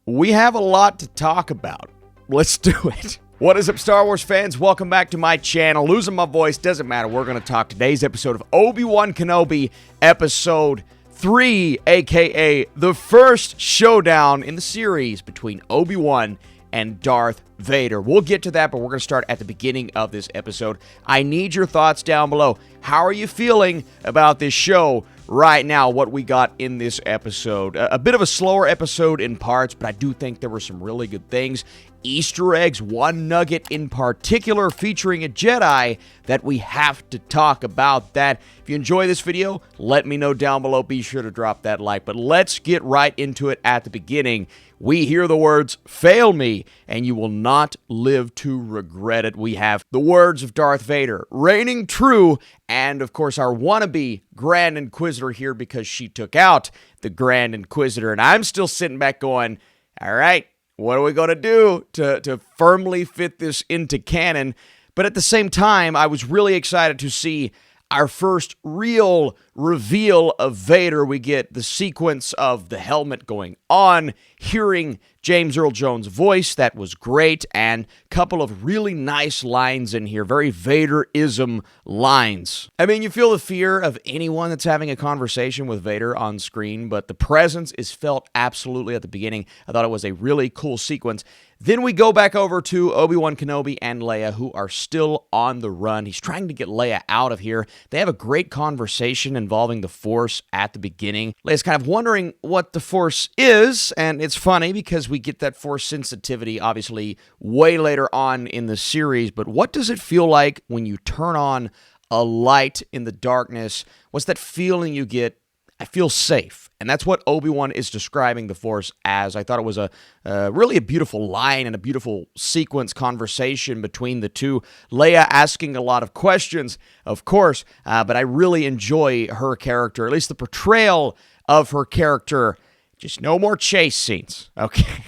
We have a lot to talk about. Let's do it. What is up, Star Wars fans? Welcome back to my channel. Losing my voice, doesn't matter. We're going to talk today's episode of Obi-Wan Kenobi, episode 3, aka the first showdown in the series between Obi-Wan and Darth Vader. We'll get to that, but we're going to start at the beginning of this episode. I need your thoughts down below. How are you feeling about this show right now, what we got in this episode? A bit of a slower episode in parts, but I do think there were some really good things. Easter eggs, one nugget in particular featuring a Jedi that we have to talk about that. If you enjoy this video, let me know down below. Be sure to drop that like. But let's get right into it at the beginning. We hear the words, "Fail me, and you will not live to regret it." We have the words of Darth Vader, reigning true, and of course our wannabe Grand Inquisitor here because she took out the Grand Inquisitor. And I'm still sitting back going, all right, what are we going to do to firmly fit this into canon? But at the same time, I was really excited to see our first real reveal of Vader. We get the sequence of the helmet going on, hearing James Earl Jones' voice. That was great, and a couple of really nice lines in here, very Vader-ism lines. I mean, you feel the fear of anyone that's having a conversation with Vader on screen, but the presence is felt absolutely at the beginning. I thought it was a really cool sequence. Then we go back over to Obi-Wan Kenobi and Leia, who are still on the run. He's trying to get Leia out of here. They have a great conversation involving the Force at the beginning. Leia's kind of wondering what the Force is, and it's funny because we get that Force sensitivity, obviously, way later on in the series. But what does it feel like when you turn on a light in the darkness? What's that feeling you get? I feel safe. And that's what Obi-Wan is describing the Force as. I thought it was really a beautiful line and a beautiful sequence conversation between the two. Leia asking a lot of questions, of course, but I really enjoy her character, at least the portrayal of her character. Just no more chase scenes, okay?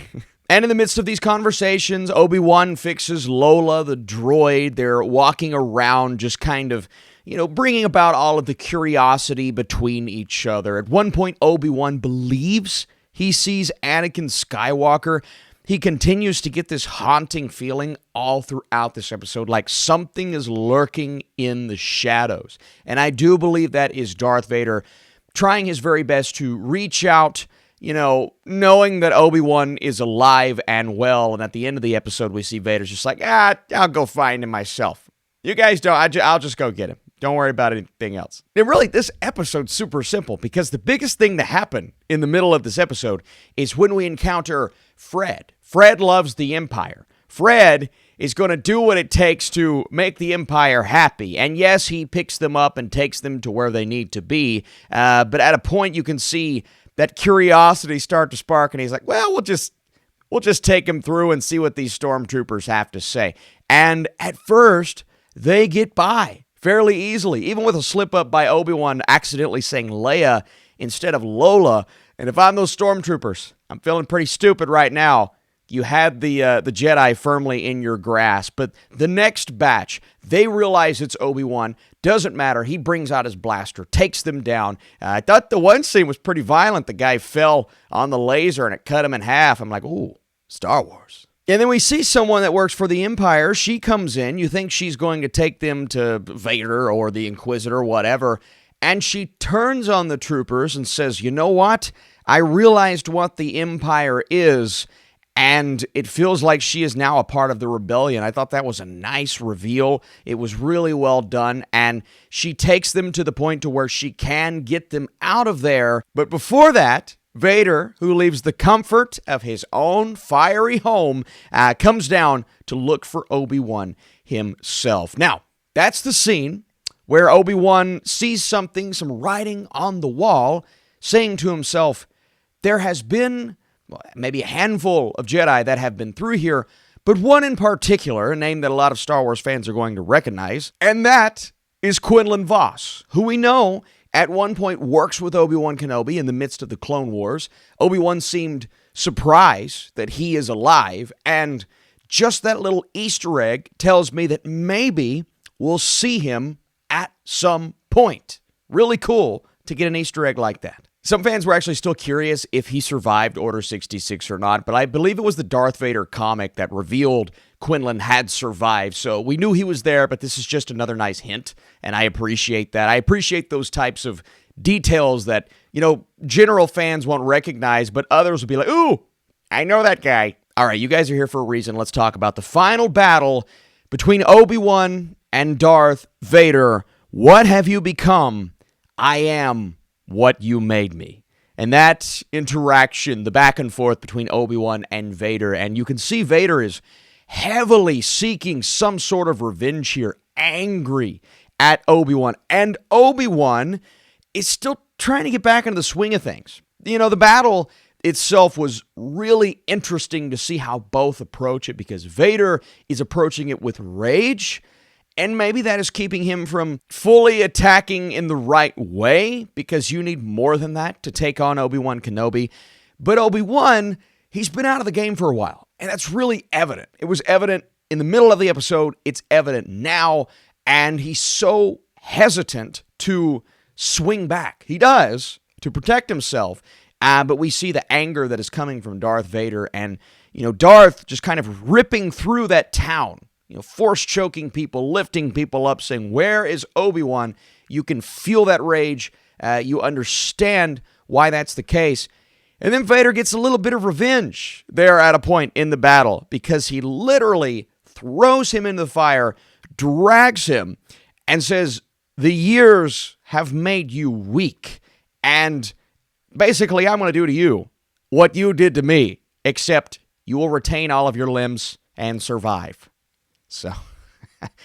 And in the midst of these conversations, Obi-Wan fixes Lola, the droid. They're walking around just kind of, bringing about all of the curiosity between each other. At one point, Obi-Wan believes he sees Anakin Skywalker. He continues to get this haunting feeling all throughout this episode, like something is lurking in the shadows. And I do believe that is Darth Vader trying his very best to reach out, knowing that Obi-Wan is alive and well. And at the end of the episode, we see Vader's just like, I'll go find him myself. You guys don't, I'll just go get him. Don't worry about anything else. And really, this episode's super simple because the biggest thing to happen in the middle of this episode is when we encounter Fred. Fred loves the Empire. Fred is going to do what it takes to make the Empire happy. And yes, he picks them up and takes them to where they need to be. But at a point, you can see that curiosity start to spark, and he's like, well, we'll just take him through and see what these stormtroopers have to say. And at first, they get by fairly easily, even with a slip-up by Obi-Wan accidentally saying Leia instead of Lola. And if I'm those stormtroopers, I'm feeling pretty stupid right now. You had the Jedi firmly in your grasp. But the next batch, they realize it's Obi-Wan. Doesn't matter. He brings out his blaster, takes them down. I thought the one scene was pretty violent. The guy fell on the laser and it cut him in half. I'm like, ooh, Star Wars. And then we see someone that works for the Empire. She comes in. You think she's going to take them to Vader or the Inquisitor, whatever. And she turns on the troopers and says, you know what? I realized what the Empire is, and it feels like she is now a part of the rebellion. I thought that was a nice reveal. It was really well done, and she takes them to the point to where she can get them out of there. But before that, Vader, who leaves the comfort of his own fiery home, comes down to look for Obi-Wan himself. Now, that's the scene where Obi-Wan sees something, some writing on the wall, saying to himself, there has been maybe a handful of Jedi that have been through here, but one in particular, a name that a lot of Star Wars fans are going to recognize, and that is Quinlan Vos, who we know at one point works with Obi-Wan Kenobi in the midst of the Clone Wars. Obi-Wan seemed surprised that he is alive, and just that little Easter egg tells me that maybe we'll see him at some point. Really cool to get an Easter egg like that. Some fans were actually still curious if he survived Order 66 or not, but I believe it was the Darth Vader comic that revealed Quinlan had survived, so we knew he was there, but this is just another nice hint, and I appreciate that. I appreciate those types of details that, general fans won't recognize, but others will be like, ooh, I know that guy. All right, you guys are here for a reason. Let's talk about the final battle between Obi-Wan and Darth Vader. What have you become? I am what you made me. And that interaction, the back and forth between Obi-Wan and Vader, and you can see Vader is heavily seeking some sort of revenge here, angry at Obi-Wan. And Obi-Wan is still trying to get back into the swing of things. The battle itself was really interesting to see how both approach it, because Vader is approaching it with rage, and maybe that is keeping him from fully attacking in the right way, because you need more than that to take on Obi-Wan Kenobi. But Obi-Wan, he's been out of the game for a while, and that's really evident. It was evident in the middle of the episode. It's evident now, and he's so hesitant to swing back. He does, to protect himself, but we see the anger that is coming from Darth Vader, and, Darth just kind of ripping through that town, force choking people, lifting people up, saying, where is Obi-Wan? You can feel that rage. You understand why that's the case. And then Vader gets a little bit of revenge there at a point in the battle, because he literally throws him into the fire, drags him, and says, the years have made you weak, and basically, I'm going to do to you what you did to me, except you will retain all of your limbs and survive. So,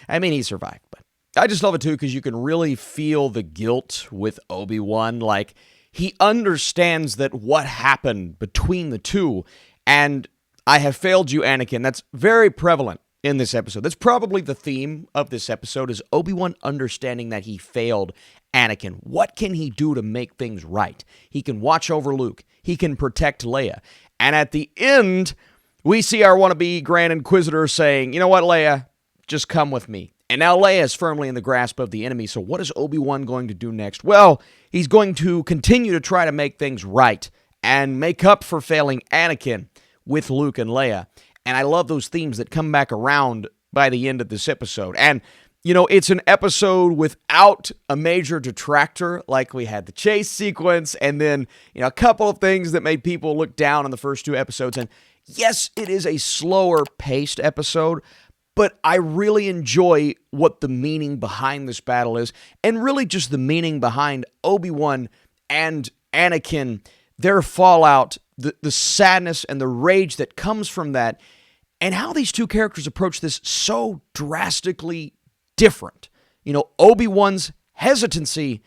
he survived, but I just love it too, because you can really feel the guilt with Obi-Wan. Like, he understands that what happened between the two, and I have failed you, Anakin. That's very prevalent in this episode. That's probably the theme of this episode, is Obi-Wan understanding that he failed Anakin. What can he do to make things right? He can watch over Luke. He can protect Leia. And at the end, we see our wannabe Grand Inquisitor saying, you know what, Leia, just come with me. And now Leia is firmly in the grasp of the enemy. So what is Obi-Wan going to do next? Well, he's going to continue to try to make things right and make up for failing Anakin with Luke and Leia. And I love those themes that come back around by the end of this episode. And, it's an episode without a major detractor, like we had the chase sequence, and then, a couple of things that made people look down on the first two episodes. And yes, it is a slower paced episode, but I really enjoy what the meaning behind this battle is, and really just the meaning behind Obi-Wan and Anakin, their fallout, the sadness and the rage that comes from that, and how these two characters approach this so drastically different. Obi-Wan's hesitancy,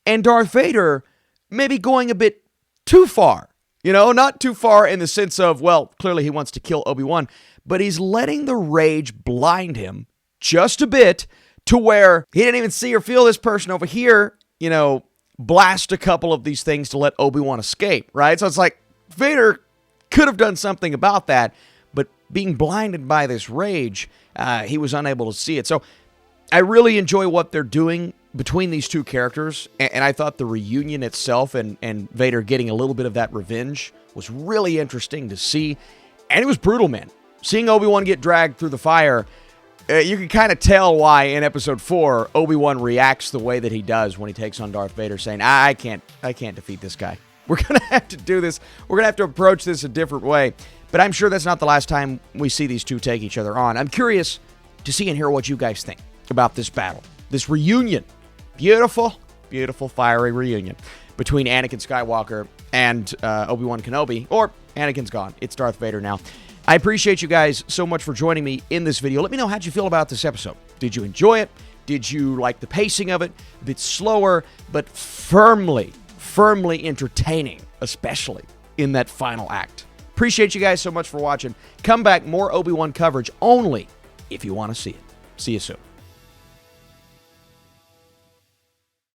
and Darth Vader maybe going a bit too far. Not too far in the sense of, well, clearly he wants to kill Obi-Wan, but he's letting the rage blind him just a bit to where he didn't even see or feel this person over here, blast a couple of these things to let Obi-Wan escape, right? So it's like Vader could have done something about that, but being blinded by this rage, he was unable to see it. So I really enjoy what they're doing between these two characters, and I thought the reunion itself and Vader getting a little bit of that revenge was really interesting to see, and it was brutal, man. Seeing Obi-Wan get dragged through the fire, you can kind of tell why in Episode 4, Obi-Wan reacts the way that he does when he takes on Darth Vader, saying, I can't defeat this guy. We're going to have to do this. We're going to have to approach this a different way. But I'm sure that's not the last time we see these two take each other on. I'm curious to see and hear what you guys think about this battle, this reunion. Beautiful, beautiful, fiery reunion between Anakin Skywalker and Obi-Wan Kenobi. Or Anakin's gone. It's Darth Vader now. I appreciate you guys so much for joining me in this video. Let me know how'd you feel about this episode. Did you enjoy it? Did you like the pacing of it? A bit slower, but firmly entertaining, especially in that final act. Appreciate you guys so much for watching. Come back, more Obi-Wan coverage only if you want to see it. See you soon.